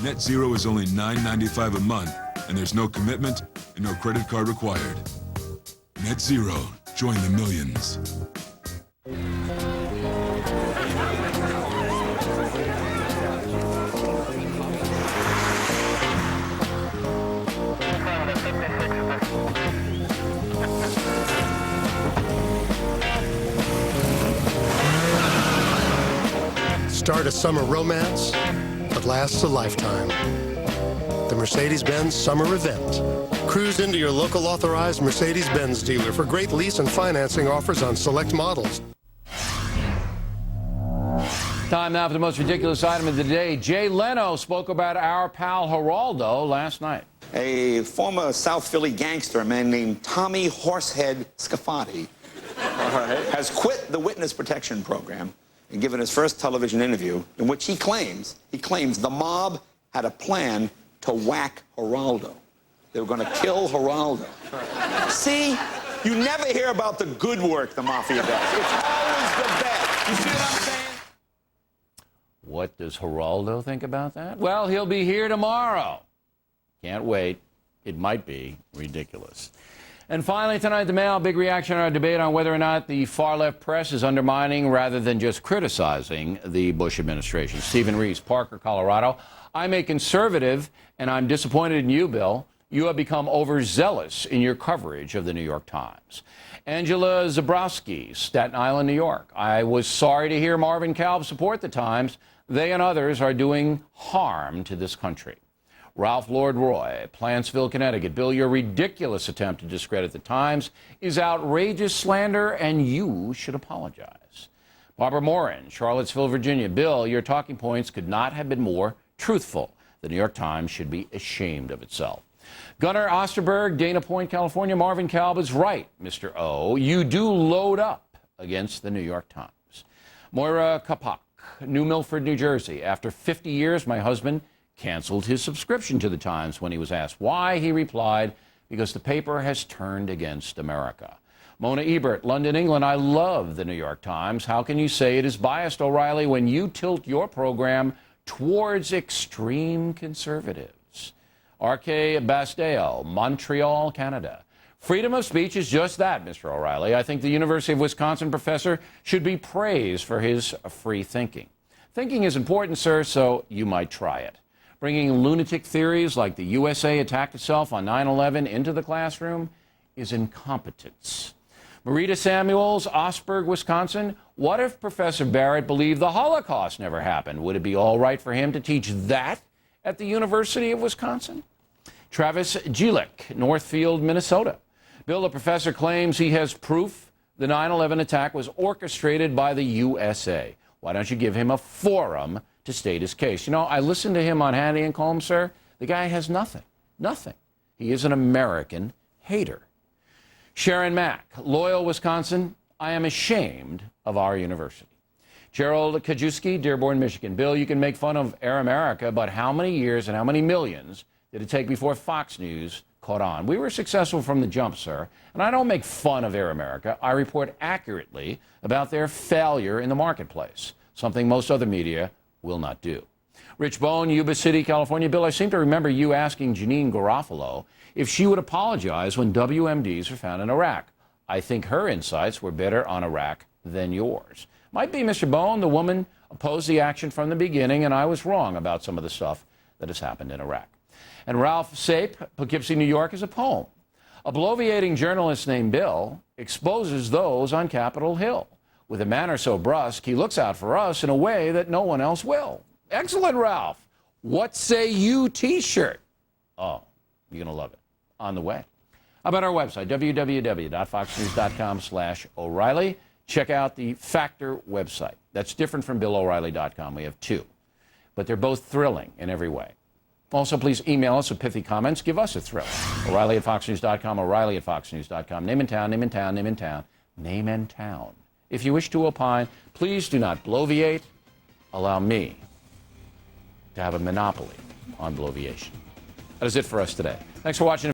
Net Zero is only $9.95 a month, and there's no commitment and no credit card required. Net Zero. Join the millions. Start a summer romance that lasts a lifetime. The Mercedes-Benz Summer Event. Cruise into your local authorized Mercedes-Benz dealer for great lease and financing offers on select models. Time now for the most ridiculous item of the day. Jay Leno spoke about our pal Geraldo last night. A former South Philly gangster, a man named Tommy Horsehead Scafati, has quit the witness protection program and given his first television interview in which he claims the mob had a plan to whack Geraldo. They were going to kill Geraldo. See, you never hear about the good work the mafia does. It's always the bad. You see what I'm saying? What does Geraldo think about that? Well, he'll be here tomorrow. Can't wait. It might be ridiculous. And finally, tonight, the Mail, big reaction on our debate on whether or not the far-left press is undermining rather than just criticizing the Bush administration. Stephen Reese, Parker, Colorado. I'm a conservative, and I'm disappointed in you, Bill. You have become overzealous in your coverage of the New York Times. Angela Zabrowski, Staten Island, New York. I was sorry to hear Marvin Kalb support the Times. They and others are doing harm to this country. Ralph Lord Roy, Plantsville, Connecticut. Bill, your ridiculous attempt to discredit the Times is outrageous slander, and you should apologize. Barbara Morin, Charlottesville, Virginia. Bill, your talking points could not have been more truthful. The New York Times should be ashamed of itself. Gunnar Osterberg, Dana Point, California. Marvin Kalb is right, Mr. O. You do load up against the New York Times. Moira Kapak, New Milford, New Jersey. After 50 years, my husband canceled his subscription to the Times. When he was asked why, he replied, because the paper has turned against America. Mona Ebert, London, England. I love the New York Times. How can you say it is biased, O'Reilly, when you tilt your program towards extreme conservatives? R.K. Basdale, Montreal, Canada. Freedom of speech is just that, Mr. O'Reilly. I think the University of Wisconsin professor should be praised for his free thinking. Thinking is important, sir, so you might try it. Bringing lunatic theories like the USA attacked itself on 9/11 into the classroom is incompetence. Marita Samuels, Osberg, Wisconsin. What if Professor Barrett believed the Holocaust never happened? Would it be all right for him to teach that at the University of Wisconsin? Travis Gillick, Northfield, Minnesota. Bill, the professor claims he has proof the 9/11 attack was orchestrated by the USA. Why don't you give him a forum to state his case? You know, I listened to him on Hannity and Colmes, sir. The guy has nothing. Nothing. He is an American hater. Sharon Mack, Loyal, Wisconsin. I am ashamed of our university. Gerald Kajewski, Dearborn, Michigan. Bill, you can make fun of Air America, but how many years and how many millions did it take before Fox News caught on? We were successful from the jump, sir. And I don't make fun of Air America. I report accurately about their failure in the marketplace, something most other media will not do. Rich Bone, Yuba City, California. Bill, I seem to remember you asking Janine Garofalo if she would apologize when WMDs were found in Iraq. I think her insights were better on Iraq than yours. Might be, Mr. Bone, the woman opposed the action from the beginning, and I was wrong about some of the stuff that has happened in Iraq. And Ralph Sape, Poughkeepsie, New York, is a poem. A bloviating journalist named Bill exposes those on Capitol Hill. With a manner so brusque, he looks out for us in a way that no one else will. Excellent, Ralph. What say you t-shirt? Oh, you're going to love it. On the way. How about our website, www.foxnews.com/O'Reilly. Check out the Factor website. That's different from BillO'Reilly.com. We have two, but they're both thrilling in every way. Also, please email us with pithy comments. Give us a thrill. O'Reilly at foxnews.com, O'Reilly at foxnews.com. Name and town, name and town, name and town, name and town. If you wish to opine, please do not bloviate. Allow me to have a monopoly on bloviation. That is it for us today. Thanks for watching.